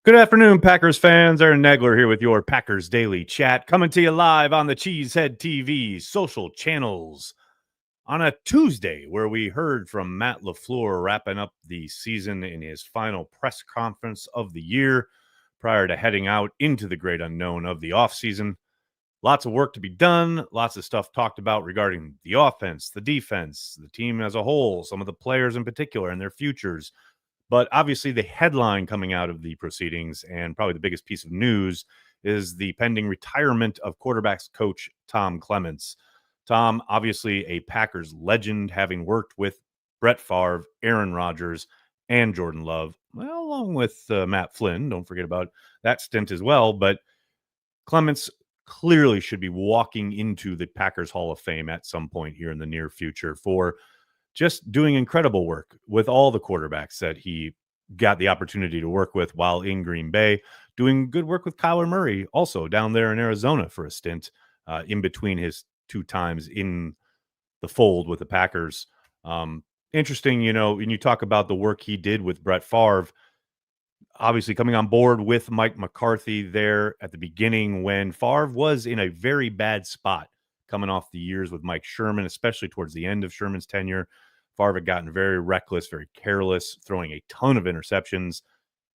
Good afternoon, Packers fans. Aaron Nagler here with your Packers Daily Chat, coming to you live on the Cheesehead TV social channels on a Tuesday, where we heard from Matt LaFleur wrapping up the season in his final press conference of the year prior to heading out into the great unknown of the offseason. Lots of work to be done, lots of stuff talked about regarding the offense, the defense, the team as a whole, some of the players in particular and their futures. But obviously, the headline coming out of the proceedings, and probably the biggest piece of news, is the pending retirement of quarterbacks coach Tom Clements. Tom, obviously a Packers legend, having worked with Brett Favre, Aaron Rodgers, and Jordan Love, well, along with Matt Flynn. Don't forget about that stint as well. But Clements clearly should be walking into the Packers Hall of Fame at some point here in the near future for just doing incredible work with all the quarterbacks that he got the opportunity to work with while in Green Bay, doing good work with Kyler Murray also down there in Arizona for a stint in between his two times in the fold with the Packers. Interesting, when you talk about the work he did with Brett Favre, obviously coming on board with Mike McCarthy there at the beginning when Favre was in a very bad spot coming off the years with Mike Sherman, especially towards the end of Sherman's tenure. Favre had gotten very reckless, very careless, throwing a ton of interceptions.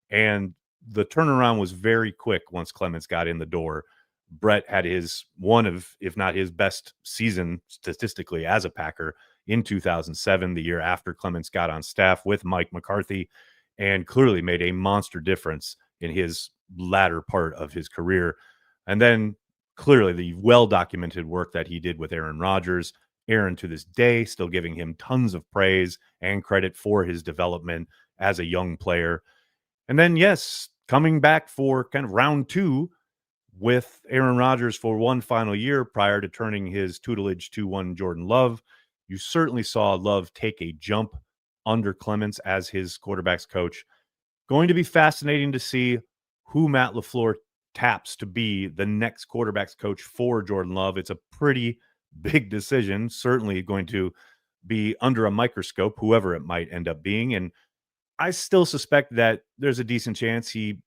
And the turnaround was very quick once Clemens got in the door. Brett had his one of, if not his best season statistically as a Packer in 2007, the year after Clemens got on staff with Mike McCarthy, and clearly made a monster difference in his latter part of his career. And then clearly the well-documented work that he did with Aaron Rodgers. Aaron, to this day, still giving him tons of praise and credit for his development as a young player. And then, yes, coming back for kind of round two with Aaron Rodgers for one final year prior to turning his tutelage to one Jordan Love. You certainly saw Love take a jump under Clements as his quarterback's coach. Going to be fascinating to see who Matt LaFleur taps to be the next quarterback's coach for Jordan Love. It's a pretty big decision, certainly going to be under a microscope, whoever it might end up being. And I still suspect that there's a decent chance he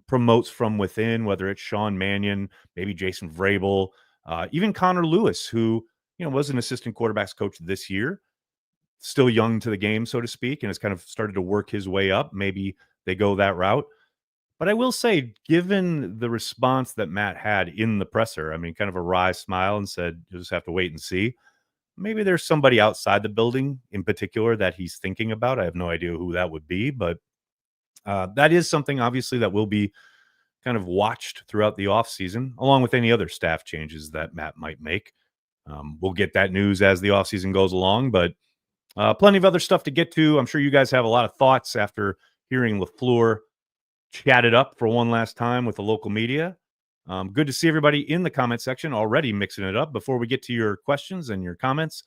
promotes from within, whether it's Sean Mannion, maybe Jason Vrabel, even Connor Lewis, who was an assistant quarterbacks coach this year, still young to the game, so to speak, and has kind of started to work his way up. Maybe they go that route. But I will say, given the response that Matt had in the presser, I mean, kind of a wry smile and said, you'll just have to wait and see. Maybe there's somebody outside the building in particular that he's thinking about. I have no idea who that would be, but that is something, obviously, that will be kind of watched throughout the offseason, along with any other staff changes that Matt might make. We'll get that news as the offseason goes along, but plenty of other stuff to get to. I'm sure you guys have a lot of thoughts after hearing LaFleur chat it up for one last time with the local media. Good to see everybody in the comment section already mixing it up. Before we get to your questions and your comments,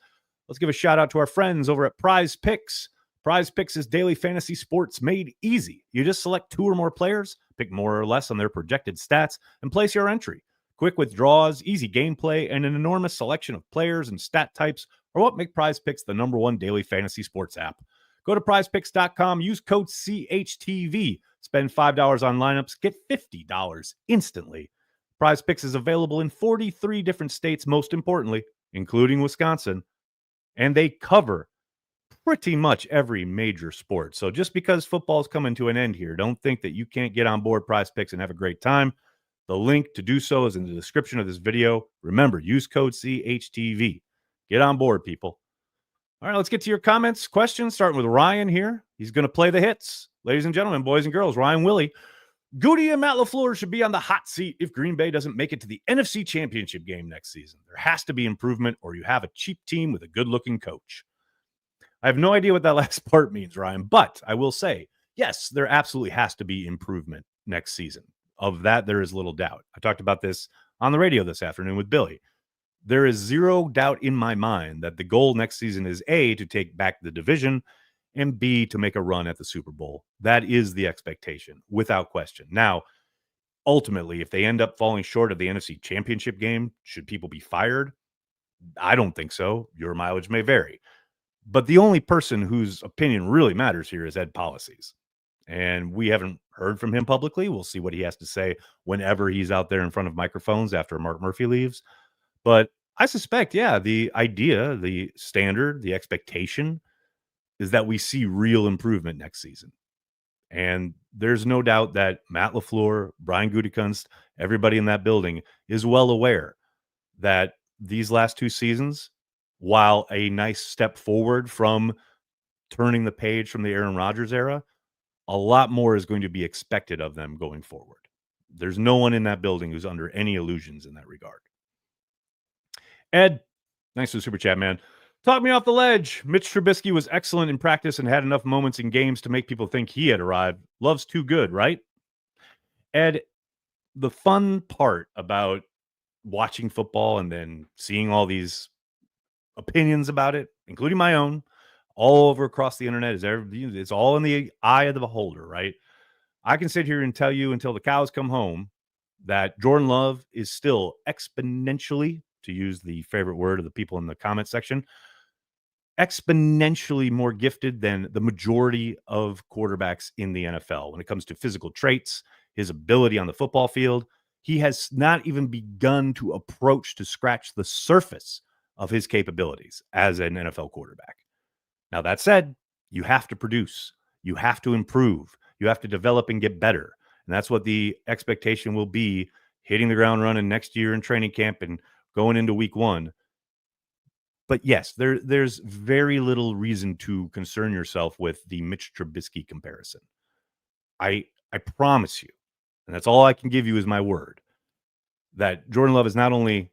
let's give a shout out to our friends over at PrizePicks. PrizePicks is daily fantasy sports made easy. You just select two or more players, pick more or less on their projected stats, and place your entry. Quick withdrawals, easy gameplay, and an enormous selection of players and stat types are what make PrizePicks the #1 daily fantasy sports app. Go to prizepicks.com, use code CHTV, spend $5 on lineups, get $50 instantly. PrizePicks is available in 43 different states, most importantly, including Wisconsin, and they cover pretty much every major sport. So just because football's coming to an end here, don't think that you can't get on board PrizePicks and have a great time. The link to do so is in the description of this video. Remember, use code CHTV. Get on board, people. All right, let's get to your comments, questions, starting with Ryan here. He's going to play the hits. Ladies and gentlemen, boys and girls, Ryan Willie. Goody and Matt LaFleur should be on the hot seat if Green Bay doesn't make it to the NFC Championship game next season. There has to be improvement, or you have a cheap team with a good-looking coach. I have no idea what that last part means, Ryan, but I will say, yes, there absolutely has to be improvement next season. Of that, there is little doubt. I talked about this on the radio this afternoon with Billy. There is zero doubt in my mind that the goal next season is A, to take back the division, and B, to make a run at the Super Bowl. That is the expectation, without question. Now, ultimately, if they end up falling short of the NFC Championship game, should people be fired? I don't think so. Your mileage may vary. But the only person whose opinion really matters here is Ed Policies. And we haven't heard from him publicly. We'll see what he has to say whenever he's out there in front of microphones after Mark Murphy leaves. But I suspect, yeah, the idea, the standard, the expectation is that we see real improvement next season. And there's no doubt that Matt LaFleur, Brian Gutekunst, everybody in that building is well aware that these last 2 seasons, while a nice step forward from turning the page from the Aaron Rodgers era, a lot more is going to be expected of them going forward. There's no one in that building who's under any illusions in that regard. Ed, thanks for the super chat, man. Talk me off the ledge. Mitch Trubisky was excellent in practice and had enough moments in games to make people think he had arrived. Love's too good, right? Ed, the fun part about watching football and then seeing all these opinions about it, including my own, all over across the internet, it's all in the eye of the beholder, right? I can sit here and tell you until the cows come home that Jordan Love is still exponentially, to use the favorite word of the people in the comment section, exponentially more gifted than the majority of quarterbacks in the NFL when it comes to physical traits, his ability on the football field. He has not even begun to approach to scratch the surface of his capabilities as an NFL quarterback. Now, that said, you have to produce, you have to improve, you have to develop and get better. And that's what the expectation will be hitting the ground running next year in training camp and going into week 1. But yes, there's very little reason to concern yourself with the Mitch Trubisky comparison. I promise you, and that's all I can give you is my word, that Jordan Love is not only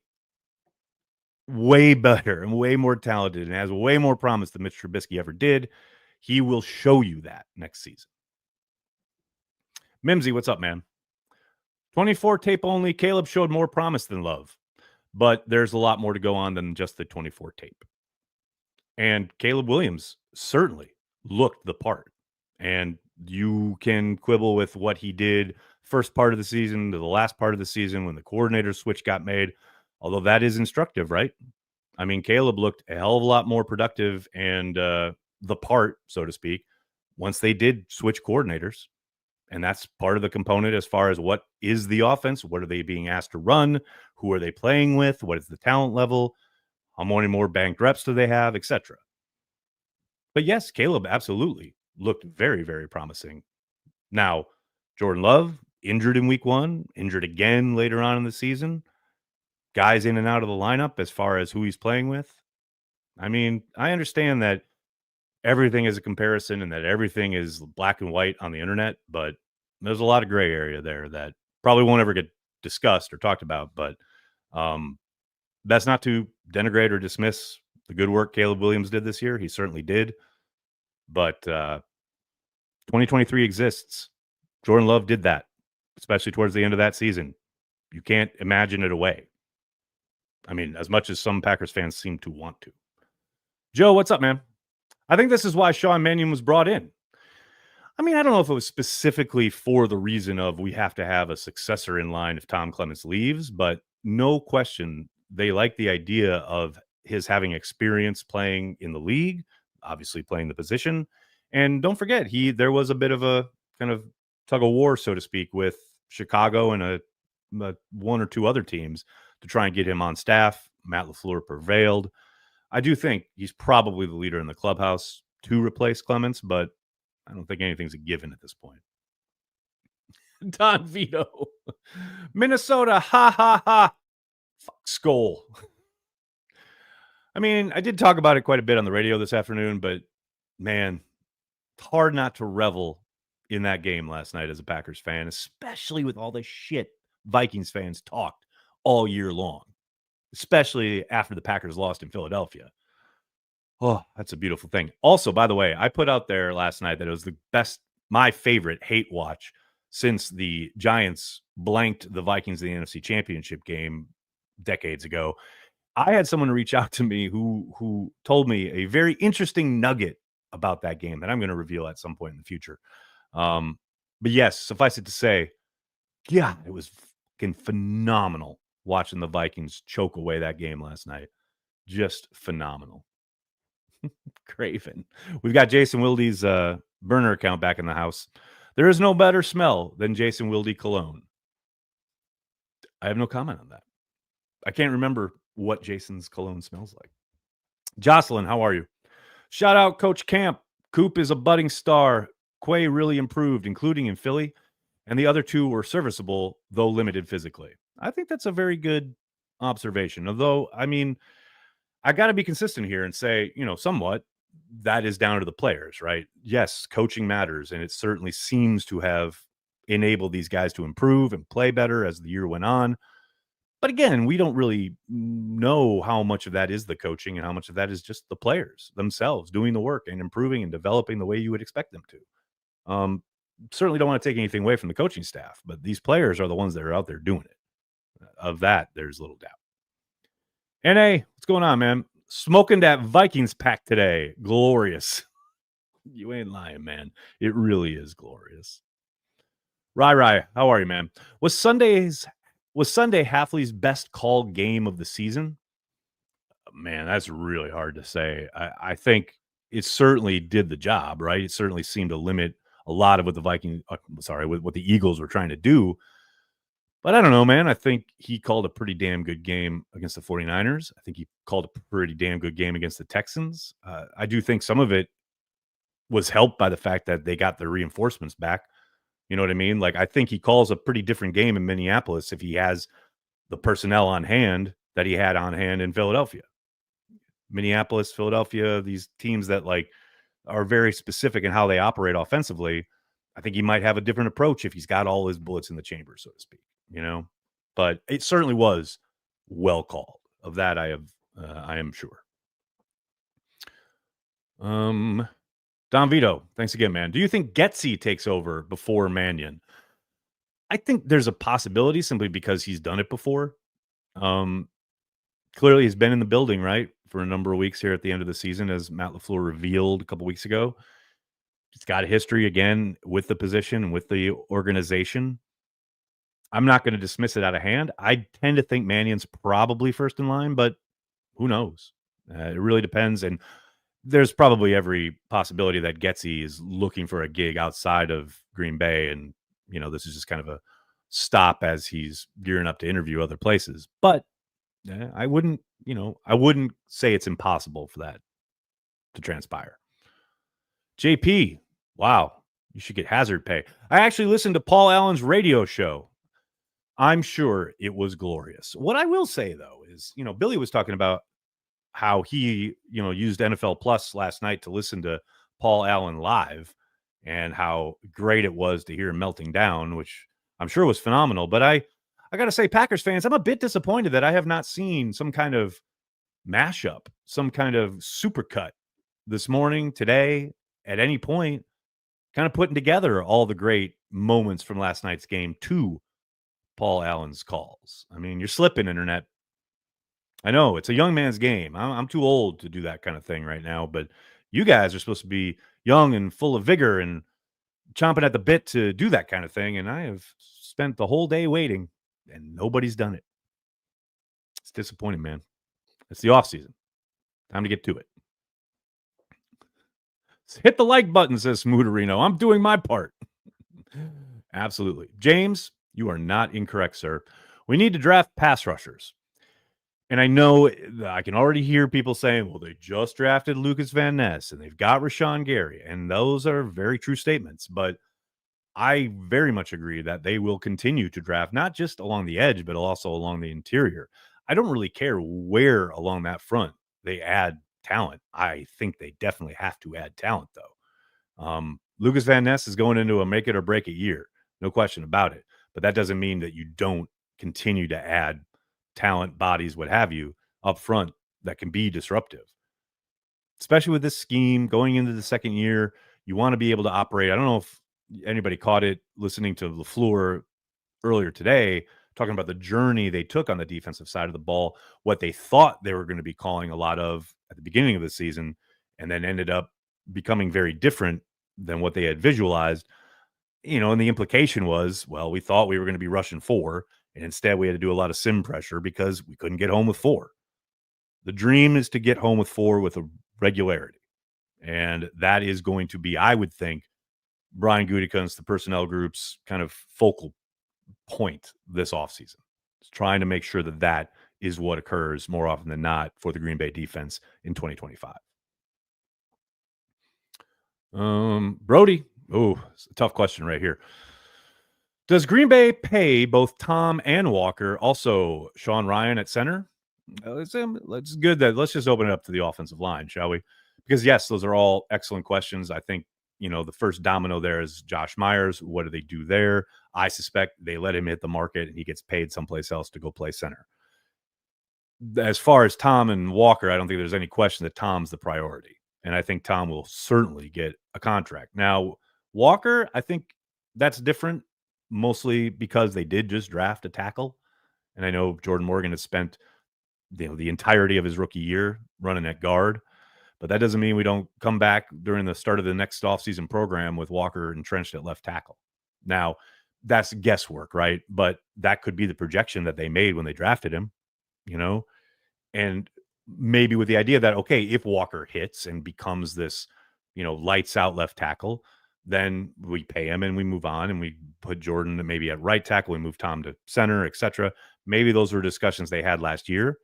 way better and way more talented and has way more promise than Mitch Trubisky ever did, he will show you that next season. Mimsy, what's up, man? 24 tape only. Caleb showed more promise than Love, but there's a lot more to go on than just the 24 tape. And Caleb Williams certainly looked the part. And you can quibble with what he did first part of the season to the last part of the season when the coordinator switch got made, although that is instructive, right? I mean, Caleb looked a hell of a lot more productive and the part, so to speak, once they did switch coordinators. And that's part of the component as far as what is the offense, what are they being asked to run, who are they playing with, what is the talent level, how many more banked reps do they have, etc. But yes, Caleb absolutely looked very, very promising. Now, Jordan Love, injured in week 1, injured again later on in the season. Guys in and out of the lineup as far as who he's playing with. I mean, I understand that everything is a comparison and that everything is black and white on the internet, but there's a lot of gray area there that probably won't ever get discussed or talked about. But that's not to denigrate or dismiss the good work Caleb Williams did this year. He certainly did. But 2023 exists. Jordan Love did that, especially towards the end of that season. You can't imagine it away. I mean, as much as some Packers fans seem to want to. Joe, what's up, man? I think this is why Sean Mannion was brought in. I mean, I don't know if it was specifically for the reason of we have to have a successor in line if Tom Clements leaves, but no question, they like the idea of his having experience playing in the league, obviously playing the position. And don't forget, there was a bit of a kind of tug of war, so to speak, with Chicago and a one or two other teams to try and get him on staff. Matt LaFleur prevailed. I do think he's probably the leader in the clubhouse to replace Clemens, but I don't think anything's a given at this point. Don Vito. Minnesota, ha, ha, ha. Fuck Skol. I mean, I did talk about it quite a bit on the radio this afternoon, but man, it's hard not to revel in that game last night as a Packers fan, especially with all the shit Vikings fans talked all year long, especially after the Packers lost in Philadelphia. Oh, that's a beautiful thing. Also, by the way, I put out there last night that it was the best, my favorite hate watch since the Giants blanked the Vikings in the NFC Championship game decades ago. I had someone reach out to me who told me a very interesting nugget about that game that I'm going to reveal at some point in the future. But yes, suffice it to say, yeah, it was fucking phenomenal watching the Vikings choke away that game last night. Just phenomenal. Craven. We've got Jason Wilde's burner account back in the house. There is no better smell than Jason Wilde cologne. I have no comment on that. I can't remember what Jason's cologne smells like. Jocelyn, how are you? Shout out Coach Camp. Coop is a budding star. Quay really improved, including in Philly, and the other two were serviceable, though limited physically. I think that's a very good observation. Although, I mean, I got to be consistent here and say, somewhat that is down to the players, right? Yes, coaching matters, and it certainly seems to have enabled these guys to improve and play better as the year went on. But again, we don't really know how much of that is the coaching and how much of that is just the players themselves doing the work and improving and developing the way you would expect them to. Certainly don't want to take anything away from the coaching staff, but these players are the ones that are out there doing it. Of that, there's little doubt. NA, what's going on, man? Smoking that Vikings pack today. Glorious. You ain't lying, man. It really is glorious. Rai, how are you, man? Was Sunday Hafley's best call game of the season? Man, that's really hard to say. I think it certainly did the job, right? It certainly seemed to limit a lot of what what the Eagles were trying to do. But I don't know, man. I think he called a pretty damn good game against the 49ers. I think he called a pretty damn good game against the Texans. I do think some of it was helped by the fact that they got their reinforcements back. You know what I mean? Like, I think he calls a pretty different game in Minneapolis if he has the personnel on hand that he had on hand in Philadelphia. Minneapolis, Philadelphia, these teams that are very specific in how they operate offensively. I think he might have a different approach if he's got all his bullets in the chamber, so to speak. But it certainly was well called. Of that, I am sure. Don Vito, thanks again, man. Do you think Getsy takes over before Mannion? I think there's a possibility simply because he's done it before. Clearly, he's been in the building, right, for a number of weeks here at the end of the season, as Matt LaFleur revealed a couple weeks ago. He's got a history, again, with the position and with the organization. I'm not going to dismiss it out of hand. I tend to think Mannion's probably first in line, but who knows? It really depends, and there's probably every possibility that Getsy is looking for a gig outside of Green Bay, and this is just kind of a stop as he's gearing up to interview other places. But I wouldn't say it's impossible for that to transpire. JP, wow, you should get hazard pay. I actually listened to Paul Allen's radio show. I'm sure it was glorious. What I will say, though, is, Billy was talking about how he, used NFL Plus last night to listen to Paul Allen live and how great it was to hear him melting down, which I'm sure was phenomenal. But I got to say, Packers fans, I'm a bit disappointed that I have not seen some kind of mashup, some kind of supercut this morning, today, at any point, kind of putting together all the great moments from last night's game to Paul Allen's calls. I mean, you're slipping, internet. I know it's a young man's game. I'm too old to do that kind of thing right now, but you guys are supposed to be young and full of vigor and chomping at the bit to do that kind of thing. And I have spent the whole day waiting and nobody's done it. It's disappointing, man. It's the off season. Time to get to it. Hit the like button, says Smooterino. I'm doing my part. Absolutely. James, you are not incorrect, sir. We need to draft pass rushers. And I know I can already hear people saying, well, they just drafted Lucas Van Ness and they've got Rashawn Gary. And those are very true statements. But I very much agree that they will continue to draft, not just along the edge, but also along the interior. I don't really care where along that front they add talent. I think they definitely have to add talent, though. Lucas Van Ness is going into a make it or break it year. No question about it. But that doesn't mean that you don't continue to add talent, bodies, what have you, up front that can be disruptive. Especially with this scheme going into the second year, you want to be able to operate. I don't know if anybody caught it listening to LaFleur earlier today, talking about the journey they took on the defensive side of the ball, what they thought they were going to be calling a lot of at the beginning of the season, and then ended up becoming very different than what they had visualized. And the implication was, well, we thought we were going to be rushing 4, and instead we had to do a lot of sim pressure because we couldn't get home with 4. The dream is to get home with 4 with a regularity. And that is going to be, I would think, Brian Gutekunst, the personnel group's kind of focal point this offseason. It's trying to make sure that that is what occurs more often than not for the Green Bay defense in 2025. Brody. Oh, it's a tough question right here. Does Green Bay pay both Tom and Walker? Also, Sean Ryan at center? Let's good that let's just open it up to the offensive line, shall we? Because yes, those are all excellent questions. I think the first domino there is Josh Myers. What do they do there? I suspect they let him hit the market and he gets paid someplace else to go play center. As far as Tom and Walker, I don't think there's any question that Tom's the priority. And I think Tom will certainly get a contract. Now, Walker, I think that's different, mostly because they did just draft a tackle. And I know Jordan Morgan has spent the entirety of his rookie year running at guard. But that doesn't mean we don't come back during the start of the next offseason program with Walker entrenched at left tackle. Now, that's guesswork, right? But that could be the projection that they made when they drafted him, and maybe with the idea that, okay, if Walker hits and becomes this, lights out left tackle, then we pay him and we move on and we put Jordan maybe at right tackle, we move Tom to center, etc. Maybe those were discussions they had last year.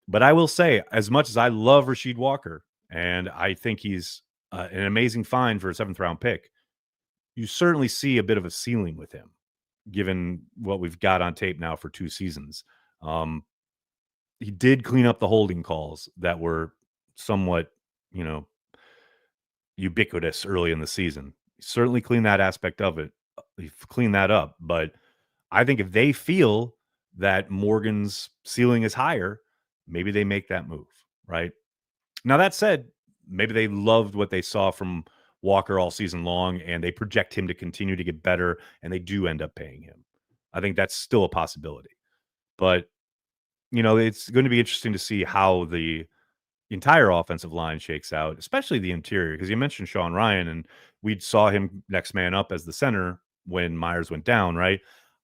But I will say, as much as I love Rasheed Walker, and I think he's an amazing find for a 7th-round pick, you certainly see a bit of a ceiling with him, given what we've got on tape now for 2 seasons. He did clean up the holding calls that were somewhat, ubiquitous early in the season. He certainly cleaned that aspect of it. He cleaned that up. But I think if they feel that Morgan's ceiling is higher, maybe they make that move, right? Now, that said, maybe they loved what they saw from Walker all season long, and they project him to continue to get better, and they do end up paying him. I think that's still a possibility. But, it's going to be interesting to see how the entire offensive line shakes out, especially the interior, because you mentioned Sean Ryan, and we saw him next man up as the center when Myers went down, right?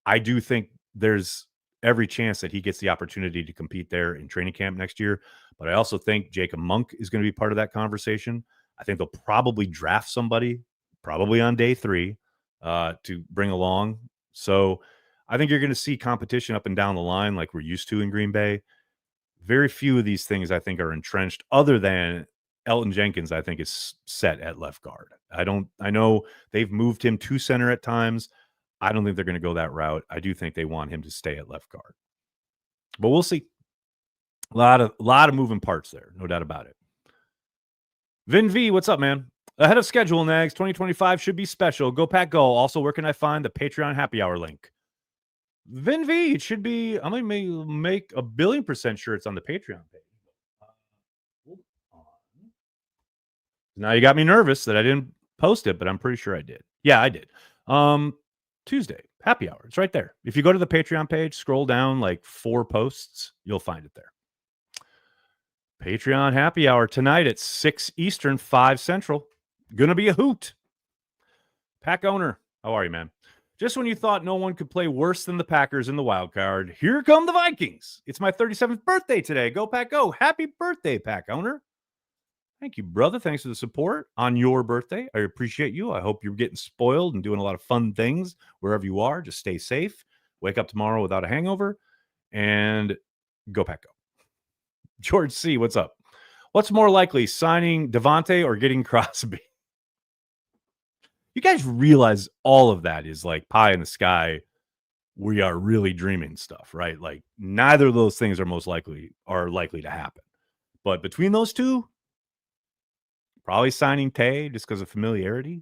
I do think there's every chance that he gets the opportunity to compete there in training camp next year. But I also think Jacob Monk is going to be part of that conversation. I think they'll probably draft somebody, probably on day 3, to bring along. So I think you're going to see competition up and down the line like we're used to in Green Bay. Very few of these things I think are entrenched, other than Elton Jenkins, I think, is set at left guard. I know they've moved him to center at times. I don't think they're going to go that route. I do think they want him to stay at left guard. But we'll see. A lot of moving parts there, no doubt about it. Vin V, what's up, man? Ahead of schedule, Nags. 2025 should be special. Go Pack Go. Also, where can I find the Patreon happy hour link? Vin V, it should be, I'm going to make 1,000,000,000% sure it's on the Patreon page. Hold on. Now you got me nervous that I didn't post it, but I'm pretty sure I did. Yeah, I did. Tuesday, happy hour. It's right there. If you go to the Patreon page, scroll down like 4 posts, you'll find it there. Patreon happy hour tonight at 6 Eastern, 5 Central. Gonna be a hoot. Pack owner, how are you, man? Just when you thought no one could play worse than the Packers in the wild card, here come the Vikings. It's my 37th birthday today. Go Pack Go. Happy birthday, Pack owner. Thank you, brother. Thanks for the support on your birthday. I appreciate you. I hope you're getting spoiled and doing a lot of fun things wherever you are. Just stay safe. Wake up tomorrow without a hangover, and go Pack Go. George C., what's up? What's more likely, signing Devontae or getting Crosby? You guys realize all of that is like pie in the sky. We are really dreaming stuff, right? Like neither of those things are likely to happen. But between those two, probably signing Tay just because of familiarity.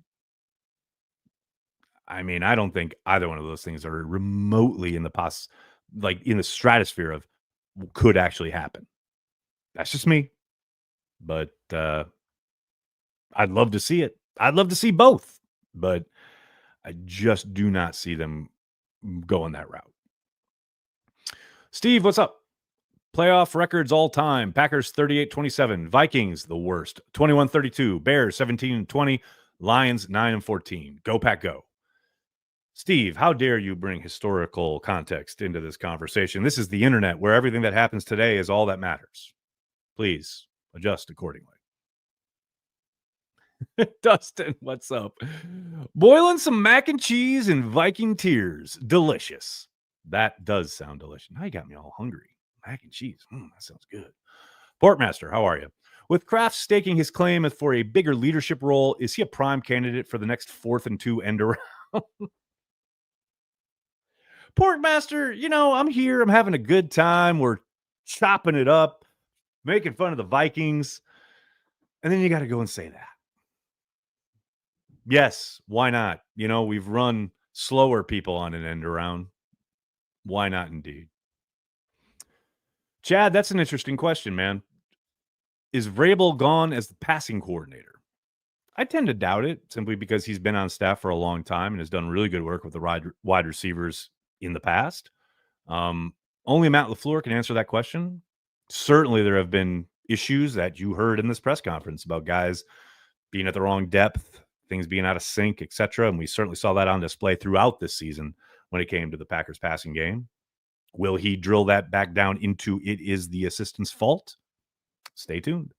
I mean, I don't think either one of those things are remotely in the stratosphere of could actually happen. That's just me. But I'd love to see it. I'd love to see both, but I just do not see them going that route. Steve, what's up? Playoff records all time. Packers 38-27. Vikings, the worst. 21-32. Bears 17-20. Lions 9-14. Go Pack Go. Steve, how dare you bring historical context into this conversation? This is the internet where everything that happens today is all that matters. Please adjust accordingly. Dustin, what's up? Boiling some mac and cheese and Viking tears. Delicious. That does sound delicious. Now you got me all hungry. Mac and cheese. That sounds good. Portmaster, how are you? With Kraft staking his claim for a bigger leadership role, is he a prime candidate for the next 4th and 2 end around? Portmaster, I'm here. I'm having a good time. We're chopping it up, making fun of the Vikings. And then you got to go and say that. Yes, why not? We've run slower people on an end around. Why not indeed? Chad, that's an interesting question, man. Is Vrabel gone as the passing coordinator? I tend to doubt it simply because he's been on staff for a long time and has done really good work with the wide receivers in the past. Only Matt LaFleur can answer that question. Certainly there have been issues that you heard in this press conference about guys being at the wrong depth, things being out of sync, etc. And we certainly saw that on display throughout this season when it came to the Packers passing game. Will he drill that back down into it is the assistant's fault? Stay tuned.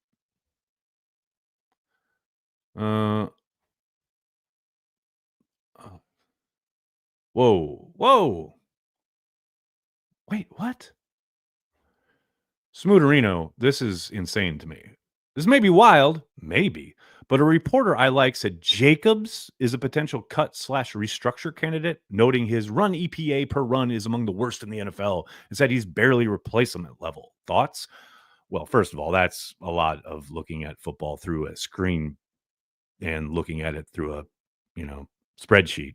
Whoa. Wait, what? Smooterino, this is insane to me. This may be wild, maybe, but a reporter I like said Jacobs is a potential cut/restructure candidate, noting his run EPA per run is among the worst in the NFL, and said he's barely replacement level. Thoughts? Well, first of all, that's a lot of looking at football through a screen and looking at it through a, spreadsheet.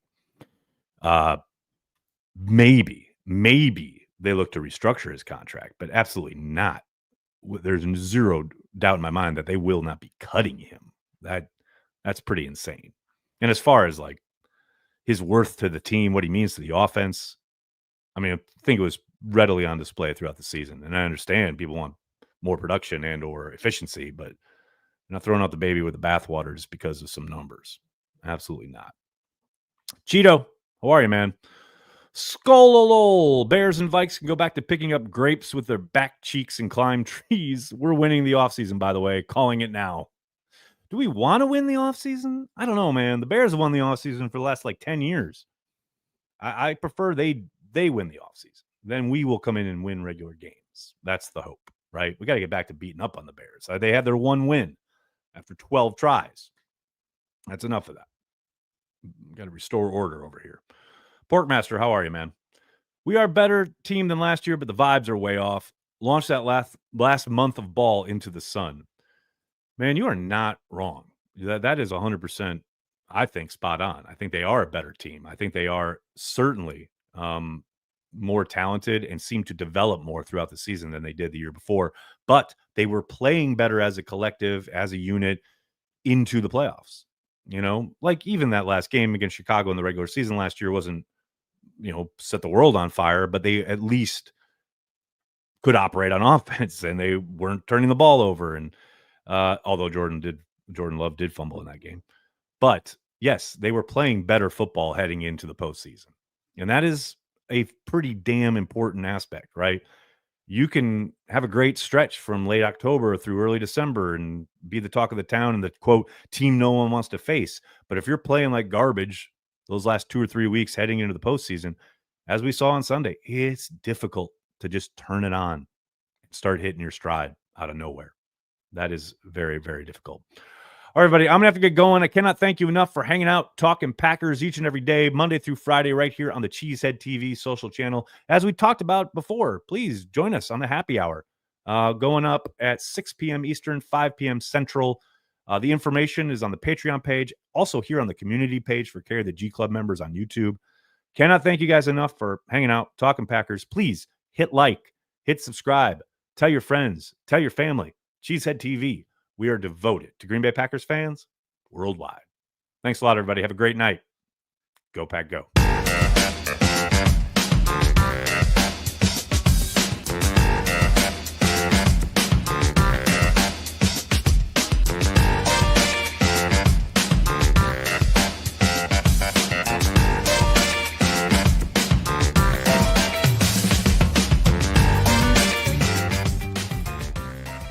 Maybe they look to restructure his contract, but absolutely not. There's zero doubt in my mind that they will not be cutting him. That's pretty insane. And as far as like his worth to the team, what he means to the offense, I mean, I think it was readily on display throughout the season. And I understand people want more production and or efficiency, but you're not throwing out the baby with the bathwater just because of some numbers. Absolutely not. Cheeto, how are you, man? Skololol. Bears and Vikes can go back to picking up grapes with their back cheeks and climb trees. We're winning the offseason, by the way. Calling it now. Do we want to win the offseason? I don't know, man. The Bears have won the offseason for the last 10 years. I prefer they win the offseason. Then we will come in and win regular games. That's the hope, right? We got to get back to beating up on the Bears. They had their one win after 12 tries. That's enough of that. Got to restore order over here. Porkmaster, how are you, man? We are a better team than last year, but the vibes are way off. Launch that last month of ball into the sun. Man, you are not wrong. That is 100%, I think, spot on. I think they are a better team. I think they are certainly more talented and seem to develop more throughout the season than they did the year before. But they were playing better as a collective, as a unit into the playoffs. Like even that last game against Chicago in the regular season last year wasn't, set the world on fire, but they at least could operate on offense and they weren't turning the ball over. And although Jordan Love did fumble in that game, but yes, they were playing better football heading into the postseason. And that is a pretty damn important aspect, right? You can have a great stretch from late October through early December and be the talk of the town and the quote team no one wants to face. But if you're playing like garbage those last 2 or 3 weeks heading into the postseason, as we saw on Sunday, it's difficult to just turn it on and start hitting your stride out of nowhere. That is very, very difficult. All right, everybody, I'm going to have to get going. I cannot thank you enough for hanging out, talking Packers each and every day, Monday through Friday, right here on the Cheesehead TV social channel. As we talked about before, please join us on the happy hour going up at 6 p.m. Eastern, 5 p.m. Central. The information is on the Patreon page, also here on the community page for Carry the G Club members on YouTube. Cannot thank you guys enough for hanging out, talking Packers. Please hit like, hit subscribe, tell your friends, tell your family. Cheesehead TV. We are devoted to Green Bay Packers fans worldwide. Thanks a lot, everybody. Have a great night. Go Pack, go.